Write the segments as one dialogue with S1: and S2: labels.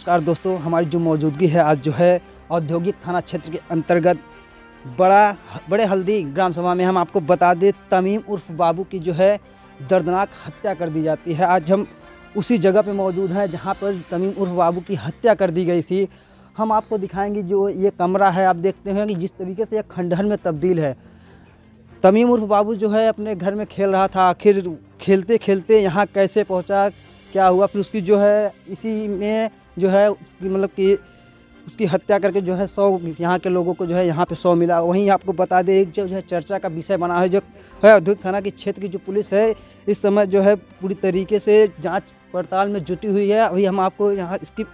S1: नमस्कार दोस्तों, हमारी जो मौजूदगी है आज जो है औद्योगिक थाना क्षेत्र के अंतर्गत बड़े हल्दी ग्राम सभा में। हम आपको बता दें, तमीम उर्फ बाबू की जो है दर्दनाक हत्या कर दी जाती है। आज हम उसी जगह पे मौजूद हैं जहां पर तमीम उर्फ बाबू की हत्या कर दी गई थी। हम आपको दिखाएंगे जो ये कमरा है, आप देखते हैं कि जिस तरीके से यह खंडहर में तब्दील है। तमीम उर्फ बाबू जो है अपने घर में खेल रहा था, आखिर खेलते खेलते यहाँ कैसे पहुँचा, क्या हुआ, फिर उसकी जो है इसी में जो है मतलब कि उसकी हत्या करके जो है 100 यहाँ के लोगों को जो है यहाँ पे 100 मिला। वहीं आपको बता दें, एक जो है चर्चा का विषय बना है, जो है औद्योगिक थाना के क्षेत्र की जो पुलिस है इस समय जो है पूरी तरीके से जांच पड़ताल में जुटी हुई है। अभी हम आपको यहाँ इसकी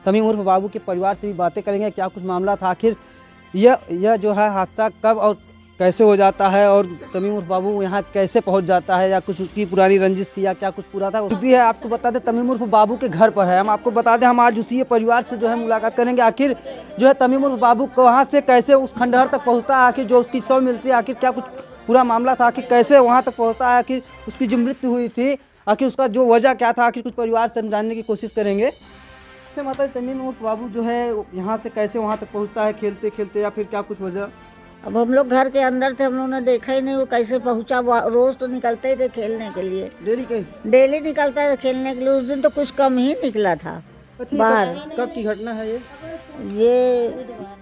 S1: तमीम उर्फ बाबू के परिवार से भी बातें करेंगे, क्या कुछ मामला था, आखिर यह जो है हादसा कब और कैसे हो जाता है, और तमीम उर्फ बाबू यहाँ कैसे पहुँच जाता है, या कुछ उसकी पुरानी रंजिश थी या क्या कुछ पूरा था उसकी है। आपको बता दें, तमीम उर्फ बाबू के घर पर है। हम आपको बता दें, हम आज उसी परिवार से जो है मुलाकात करेंगे। आखिर जो है तमीम उर्फ बाबू कहाँ से कैसे उस खंडहर तक पहुँचता है, आखिर जो उसकी 100 मिलती है, आखिर क्या कुछ पूरा मामला था, आखिर कैसे वहाँ तक पहुँचता है, आखिर उसकी जो मृत्यु हुई थी आखिर उसका जो वजह क्या था, आखिर कुछ परिवार से हम जानने की कोशिश करेंगे। से मतलब तमीम उर्फ बाबू जो है यहाँ से कैसे वहाँ तक पहुँचता है, खेलते खेलते, या फिर क्या कुछ वजह।
S2: अब हम लोग घर के अंदर थे, हम लोगों ने देखा ही नहीं वो कैसे पहुंचा। वो रोज तो निकलते ही थे खेलने के लिए, डेली निकलता है खेलने के लिए। उस दिन तो कुछ कम ही निकला था बाहर।
S1: कब की घटना है
S2: ये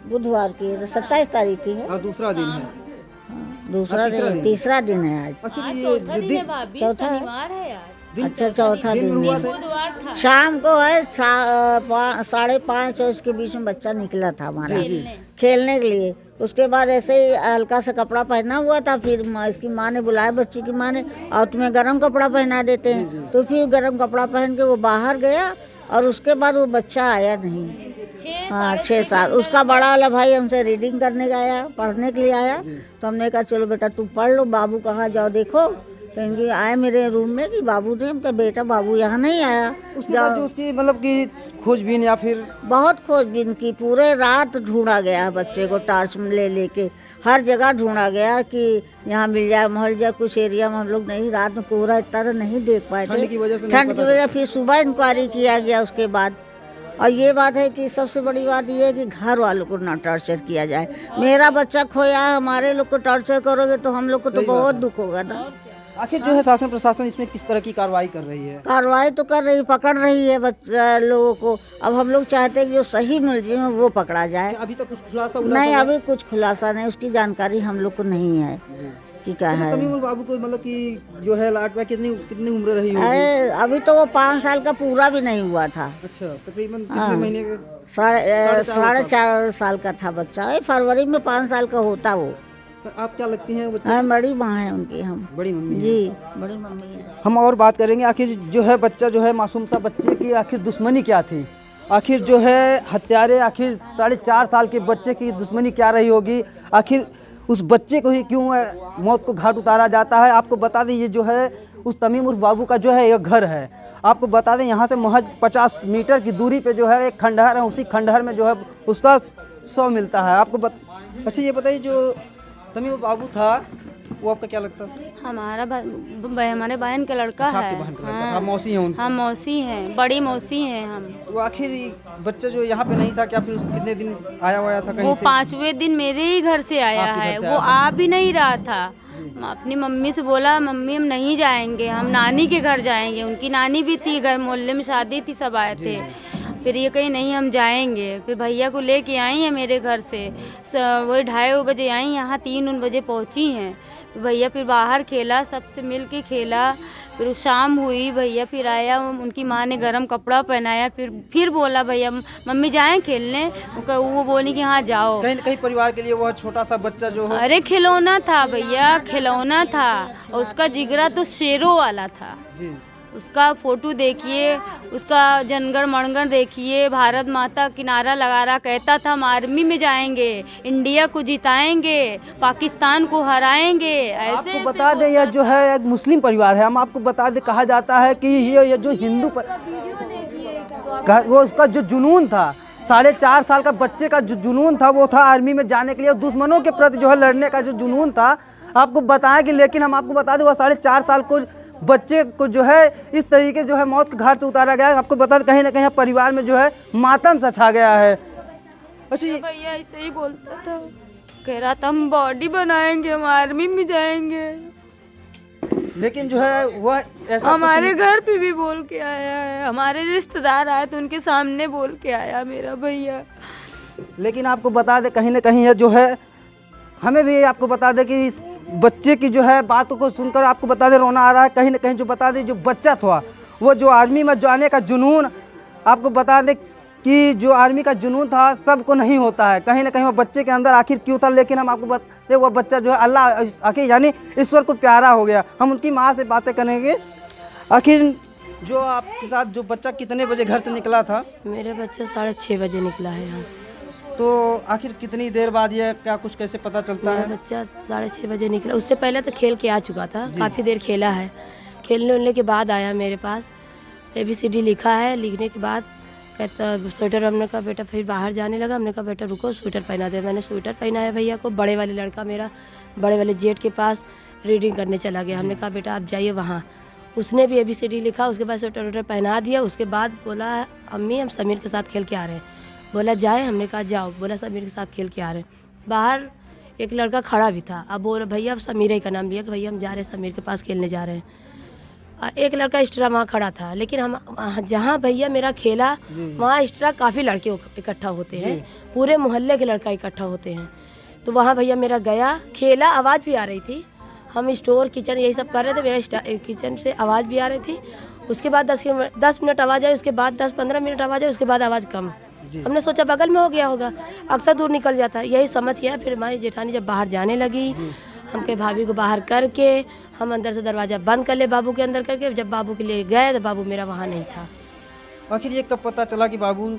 S2: बुधवार की 27 तारीख की है।
S1: और दूसरा दिन है,
S2: दूसरा दिन, तीसरा दिन है आज।
S1: अच्छा
S2: चौथा है। अच्छा, चौथा दिन है। शाम को है 5:30 और उसके बीच में बच्चा निकला था हमारा खेलने के लिए। उसके बाद ऐसे ही हल्का सा कपड़ा पहना हुआ था, फिर इसकी माँ ने बुलाया, बच्ची की माँ ने, और तुम्हें गर्म कपड़ा पहना देते हैं। तो फिर गर्म कपड़ा पहन के वो बाहर गया, और उसके बाद वो बच्चा आया नहीं। हाँ, 6 साल। उसका बड़ा वाला भाई हमसे रीडिंग करने का आया, पढ़ने के लिए आया। तो हमने कहा चलो बेटा तुम पढ़ लो, बाबू कहाँ जाओ देखो। तो इनके आए मेरे रूम में कि बाबू थे। हम कहा बेटा बाबू यहाँ नहीं आया।
S1: जो उसकी मतलब कि खोजबीन या फिर
S2: बहुत खोजबीन की, पूरे रात ढूंढा गया बच्चे को, टार्च ले लेके हर जगह ढूंढा गया कि यहाँ मिल जाए, महल जाए। कुछ एरिया में हम लोग नहीं, रात में कोहरा इतना तो नहीं देख पाए थे, ठंड की वजह। फिर सुबह इंक्वायरी किया गया उसके बाद। और ये बात है कि सबसे बड़ी बात ये है कि घर वालों को ना टॉर्चर किया जाए। मेरा बच्चा खोया है, हमारे लोग को टॉर्चर करोगे तो हम लोग को तो बहुत दुख होगा ना।
S1: आखिर जो है शासन प्रशासन इसमें किस तरह की कार्रवाई कर रही है?
S2: कार्रवाई तो कर रही, पकड़ रही है बच्चा लोगों को। अब हम लोग चाहते हैं कि जो सही मुलजिम है वो पकड़ा जाए।
S1: अभी तक कुछ खुलासा
S2: नहीं, अभी कुछ खुलासा नहीं, उसकी जानकारी हम लोग को नहीं है कि क्या है।
S1: तमीम उर्फ बाबू को मतलब कि जो है लाट में कितनी उम्र रही होगी?
S2: अभी तो वो 5 साल का पूरा भी नहीं हुआ था।
S1: अच्छा, तकरीबन कितने महीने का?
S2: 4.5 साल का था बच्चा। फरवरी में 5 साल का होता वो।
S1: आप क्या लगती हैं?
S2: बड़ी माँ है उनकी, हम
S1: बड़ी मम्मी
S2: जी, बड़ी मम्मी है।
S1: हम और बात करेंगे, आखिर जो है बच्चा जो है मासूम सा बच्चे की आखिर दुश्मनी क्या थी, आखिर जो है हत्यारे, आखिर 4.5 साल के बच्चे की दुश्मनी क्या रही होगी, आखिर उस बच्चे को ही क्यों मौत को घाट उतारा जाता है। आपको बता दें, ये जो है उस तमीम उर्फ बाबू का जो है यह घर है। आपको बता दें, यहाँ से महज 50 मीटर की दूरी पे जो है एक खंडहर है, उसी खंडहर में जो है उसका 100 मिलता है। आपको अच्छा ये बताइए, जो तमीम बाबू था वो आपका क्या लगता है?
S3: हमारे बहन का लड़का
S1: अच्छा,
S3: है।
S1: आपकी बहन का लड़का। हाँ, मौसी हैं उनकी?
S3: हाँ, मौसी हैं, बड़ी मौसी हैं हम।
S1: तो आखिर बच्चा जो यहाँ पे नहीं था क्या, फिर कितने दिन आया था कहीं
S3: वो
S1: से?
S3: 5वें दिन मेरे ही घर से आया है। वो आ भी नहीं रहा था। अपनी मम्मी से बोला, मम्मी हम नहीं जाएंगे, हम नानी के घर जाएंगे। उनकी नानी भी थी, घर मोहल्ले में शादी थी, सब आए थे। फिर ये कहीं नहीं हम जाएंगे। फिर भैया को लेके आई हैं मेरे घर से, वही 2:30 बजे आई, यहाँ 3 बजे पहुँची हैं। भैया फिर बाहर खेला, सबसे मिल के खेला। फिर शाम हुई, भैया फिर आया, उनकी माँ ने गरम कपड़ा पहनाया। फिर बोला भैया मम्मी जाएं खेलने। वो बोली कि हाँ जाओ।
S1: कहीं न कहीं परिवार के लिए वह छोटा सा बच्चा जो हो,
S3: अरे खिलौना था भैया, खिलौना था। और उसका जिगरा तो शेरों वाला था जी। उसका फोटो देखिए, उसका जनगण मनगण देखिए, भारत माता किनारा लगा रहा, कहता था हम आर्मी में जाएंगे, इंडिया को जिताएंगे, पाकिस्तान को हराएंगे। ऐसे
S1: आपको बता दें, यह जो है एक मुस्लिम परिवार है। हम आपको बता दें, कहा जाता है कि ये जो हिंदू वो उसका जो जुनून था, 4.5 साल का बच्चे का जो जुनून था वो था आर्मी में जाने के लिए, दुश्मनों के प्रति जो है लड़ने का जो जुनून था। आपको बताया कि, लेकिन हम आपको बता दें, वह 4.5 साल को बच्चे को जो है इस तरीके जो है मौत के घाट से उतारा गया है। आपको बता दें कहीं ना कहीं परिवार में जो है मातम सा छा गया है। अच्छा
S3: भैया ऐसे ही बोलता था, कह रहा था हम बॉडी बनाएंगे, हम आर्मी में जाएंगे,
S1: लेकिन जो है वह ऐसा
S3: हमारे घर पे भी बोल के आया है, हमारे रिश्तेदार आए तो उनके सामने बोल के आया मेरा भैया।
S1: लेकिन आपको बता दें कहीं ना कहीं ये जो है हमें भी आपको बता दें कि इस बच्चे की जो है बातों को सुनकर आपको बता दें रोना आ रहा है। कहीं ना कहीं जो बता दें जो बच्चा था वो जो आर्मी में जाने का जुनून, आपको बता दें कि जो आर्मी का जुनून था सबको नहीं होता है, कहीं ना कहीं वो बच्चे के अंदर आखिर क्यों था। लेकिन हम आपको बता वो बच्चा जो है अल्लाह आखिर यानी ईश्वर को प्यारा हो गया। हम उनकी माँ से बातें करेंगे। आखिर जो आपके साथ जो बच्चा कितने बजे घर से निकला था?
S4: मेरा बच्चा 6:30 बजे निकला है यहाँ से।
S1: तो आखिर कितनी देर बाद ये क्या कुछ कैसे पता चलता
S4: मेरा
S1: है?
S4: बच्चा 6:30 बजे निकला, उससे पहले तो खेल के आ चुका था, काफ़ी देर खेला है। खेलने उलने के बाद आया मेरे पास, ABCD लिखा है। लिखने के बाद कहता स्वेटर, हमने कहा बेटा फिर बाहर जाने लगा। हमने कहा बेटा रुको स्वेटर पहना दे। मैंने स्वेटर पहनाया भैया को। बड़े वाले लड़का मेरा बड़े वाले जेठ के पास रीडिंग करने चला गया। हमने कहा बेटा आप जाइए वहाँ। उसने भी ABCD लिखा, उसके बाद स्वेटर वोटर पहना दिया। उसके बाद बोला अम्मी हम समीर के साथ खेल के आ रहे हैं। बोला जाए, हमने कहा जाओ। बोला समीर के साथ खेल के आ रहे हैं। बाहर एक लड़का खड़ा भी था। अब बोला भैया अब समीर ही का नाम लिया कि भैया हम जा रहे हैं समीर के पास खेलने जा रहे हैं। एक लड़का एक्स्ट्रा वहाँ खड़ा था, लेकिन हम जहाँ भैया मेरा खेला वहाँ एक्स्ट्रा काफ़ी लड़के इकट्ठा होते हैं, पूरे मोहल्ले के लड़का इकट्ठा होते हैं। तो वहाँ भैया मेरा गया, खेला, आवाज़ भी आ रही थी। हम स्टोर किचन यही सब कर रहे थे, मेरा किचन से आवाज़ भी आ रही थी। उसके बाद 10 मिनट आवाज़ आई, उसके बाद 10-15 मिनट आवाज़ आई, उसके बाद आवाज़ कम। हमने सोचा बगल में हो गया होगा, अक्सर दूर निकल जाता, यही समझ गया। फिर हमारी जेठानी जब बाहर जाने लगी, हमके भाभी को बाहर करके हम अंदर से दरवाज़ा बंद कर ले, बाबू के अंदर करके। जब बाबू के लिए गए तो बाबू मेरा वहाँ नहीं था।
S1: आखिर ये कब पता चला कि बाबू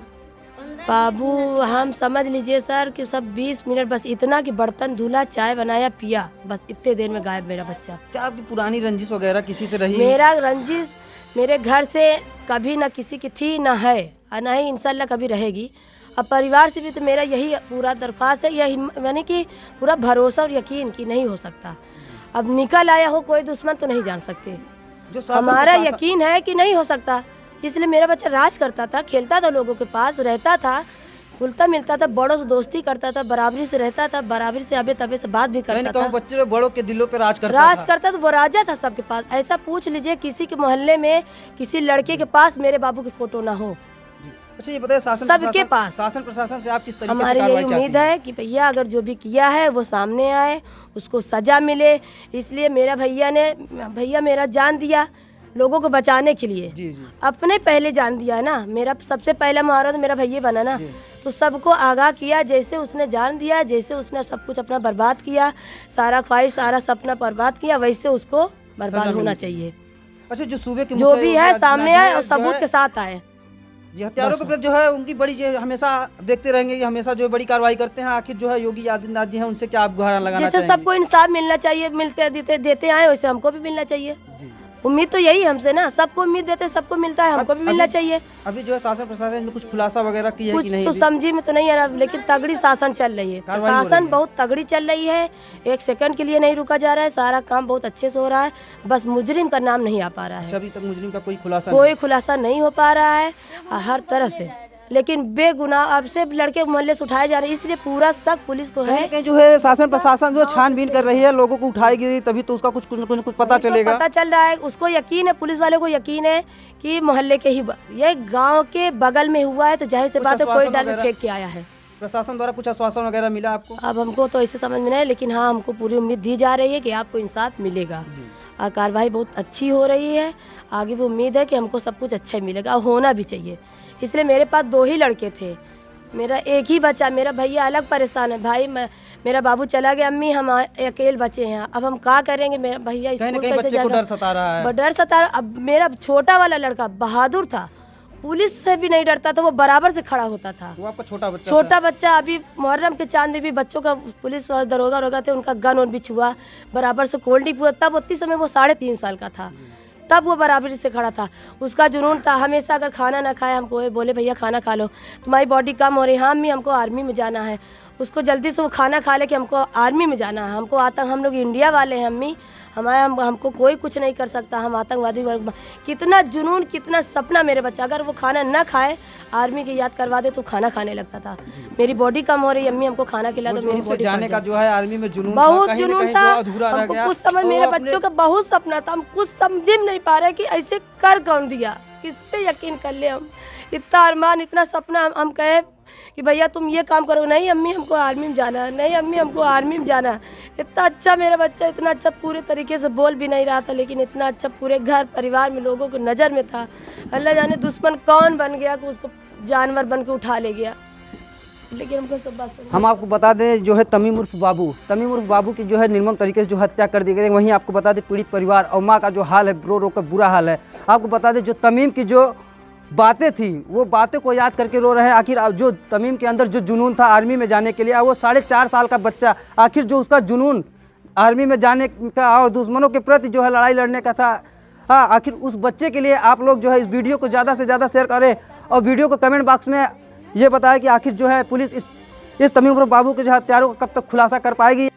S4: हम समझ लीजिए सर कि सब 20 मिनट बस इतना कि बर्तन धुला, चाय बनाया, पिया, बस इतने देर में गायब मेरा बच्चा।
S1: क्या आपकी पुरानी रंजिश वगैरह किसी से रही?
S4: मेरा रंजिश मेरे घर से कभी ना किसी की थी, ना है और ना ही इंशाल्लाह कभी रहेगी। अब परिवार से भी तो मेरा यही पूरा दरख्वास्त है, यही यानी कि पूरा भरोसा और यकीन कि नहीं हो सकता। अब निकल आया हो कोई दुश्मन तो नहीं जान सकते,
S1: जो
S4: हमारा यकीन है कि नहीं हो सकता। इसलिए मेरा बच्चा राज करता था, खेलता था, लोगों के पास रहता था, खुलता मिलता था, बड़ों से दोस्ती करता था, बराबरी से रहता था, बराबरी से अबे तबे से बात भी करता था।
S1: बच्चे बड़ों के दिलों पे राज करता
S4: था, वो राजा था सबके पास। ऐसा पूछ लीजिए किसी के मोहल्ले में किसी लड़के के पास मेरे बाबू की फोटो ना हो।
S1: अच्छा ये बताइए
S4: सबके पास
S1: शासन प्रशासन से आप किस तरीके
S4: हमारी यही उम्मीद है कि भैया अगर जो भी किया है वो सामने आए, उसको सजा मिले। इसलिए भैया मेरा जान दिया लोगों को बचाने के लिए।
S1: जी।
S4: अपने पहले जान दिया है ना, मेरा सबसे पहला मुहावरा तो मेरा भैया बना ना, तो सबको आगाह किया। जैसे उसने जान दिया, जैसे उसने सब कुछ अपना बर्बाद किया, सारा ख्वाहिश सारा सपना बर्बाद किया, वैसे उसको बर्बाद होना चाहिए।
S1: अच्छा जो सूबे के
S4: जो भी है सामने आए और सबूत के साथ आए।
S1: जी हत्यारों के प्रति जो है उनकी बड़ी हमेशा देखते रहेंगे कि हमेशा जो है बड़ी कार्रवाई करते हैं। आखिर जो है योगी आदित्यनाथ जी हैं उनसे क्या आप गुहार लगाना
S4: जैसे सबको इंसाफ मिलना चाहिए, मिलते देते आए वैसे हमको भी मिलना चाहिए। उम्मीद तो यही हमसे ना, सबको उम्मीद देते सबको मिलता है, हमको भी मिलना चाहिए।
S1: अभी जो है शासन प्रशासन ने कुछ खुलासा वगैरह किया है कि नहीं?
S4: कुछ तो समझी में तो नहीं आ रहा, लेकिन तगड़ी शासन चल रही है, शासन बहुत तगड़ी चल रही है। एक सेकंड के लिए नहीं रुका जा रहा है, सारा काम बहुत अच्छे से हो रहा है। बस मुजरिम का नाम नहीं आ पा रहा है।
S1: अभी तक मुजरिम का कोई खुलासा
S4: नहीं हो पा रहा है हर तरह से। लेकिन बेगुनाह अब से लड़के मोहल्ले से उठाए जा रहे हैं, इसलिए पूरा शक पुलिस को है।
S1: जो है शासन प्रशासन जो छानबीन कर रही है, लोगों को उठाएगी तभी तो उसका कुछ पता चलेगा।
S4: पता चल रहा है, उसको यकीन है, पुलिस वाले को यकीन है कि मोहल्ले के ही ये गांव के बगल में हुआ है, तो जाहिर से बात है कोई डर फेंक के आया है।
S1: प्रशासन द्वारा कुछ आश्वासन वगैरह मिला आपको?
S4: अब हमको तो ऐसे समझ में नहीं, लेकिन हाँ हमको पूरी उम्मीद दी जा रही है कि आपको इंसाफ मिलेगा। कार्रवाई बहुत अच्छी हो रही है, आगे भी उम्मीद है कि हमको सब कुछ अच्छा मिलेगा और होना भी चाहिए। इसलिए मेरे पास 2 ही लड़के थे, मेरा एक ही बच्चा। मेरा भैया अलग परेशान है, भाई मेरा बाबू चला गया, अम्मी हम अकेले बचे हैं। अब हम क्या करेंगे? मेरा भैया स्कूल कैसे जाएगा?
S1: डर सता रहा है।
S4: डर सता रहा। अब मेरा छोटा वाला लड़का बहादुर था, पुलिस से भी नहीं डरता था, वो बराबर से खड़ा होता था।
S1: वो आपका छोटा बच्चा
S4: अभी मुहर्रम के चांद में भी बच्चों का पुलिस दरोगा थे, उनका गन और भी छुआ, बराबर से कोल्ड ड्रिंक हुआ। तब उतनी समय वो 3.5 साल का था, तब वो बराबरी से खड़ा था। उसका जुनून था, हमेशा अगर खाना ना खाए हमको बोले भैया खाना खा लो, तुम्हारी बॉडी कम हो रही है। हाँ अम्मी हमको आर्मी में जाना है। उसको जल्दी से वो खाना खा ले कि हमको आर्मी में जाना है, हमको आता, हम लोग इंडिया वाले हैं अम्मी, हमको कोई कुछ नहीं कर सकता। हम आतंकवादी कितना जुनून, कितना सपना मेरे बच्चा, अगर वो खाना न खाए आर्मी की याद करवा दे तो खाना खाने लगता था। मेरी बॉडी कम हो रही है, अम्मी हमको खाना खिला दो, मेरी बॉडी
S1: जाने का जो है आर्मी में जुनून
S4: बहुत जुनून था। हमको कुछ समझ, मेरे बच्चों का बहुत सपना था, हम कुछ समझ नहीं पा रहे कि ऐसे कर कौन दिया, किस पे यकीन कर ले। हम इतना अरमान, इतना सपना, हम कहे कि भैया तुम ये काम करो, नहीं अम्मी हमको आर्मी में जाना है, नहीं अम्मी हमको आर्मी में जाना है। इतना अच्छा मेरा बच्चा, इतना अच्छा पूरे तरीके से बोल भी नहीं रहा था, लेकिन इतना अच्छा पूरे घर परिवार में लोगों को नज़र में था। अल्लाह जाने दुश्मन कौन बन गया कि उसको जानवर बन के उठा ले गया। लेकिन हमको सब बात
S1: हम आपको बता दें जो है तमीम उर्फ बाबू की जो है निर्मम तरीके से जो हत्या कर दी गई। वहीं आपको बता दें पीड़ित परिवार और माँ का जो हाल है रो रो कर बुरा हाल है। आपको बता दें जो तमीम की जो बातें थी वो बातें को याद करके रो रहे हैं। आखिर जो तमीम के अंदर जो जुनून था आर्मी में जाने के लिए, वो 4.5 साल का बच्चा, आखिर जो उसका जुनून आर्मी में जाने का और दुश्मनों के प्रति जो है लड़ाई लड़ने का था, हाँ आखिर उस बच्चे के लिए आप लोग जो है इस वीडियो को ज़्यादा से ज़्यादा शेयर करें और वीडियो को कमेंट बॉक्स में ये बताएं कि आखिर जो है पुलिस इस तमीम उर्फ बाबू के जो हत्यारों का कब तक खुलासा कर पाएगी।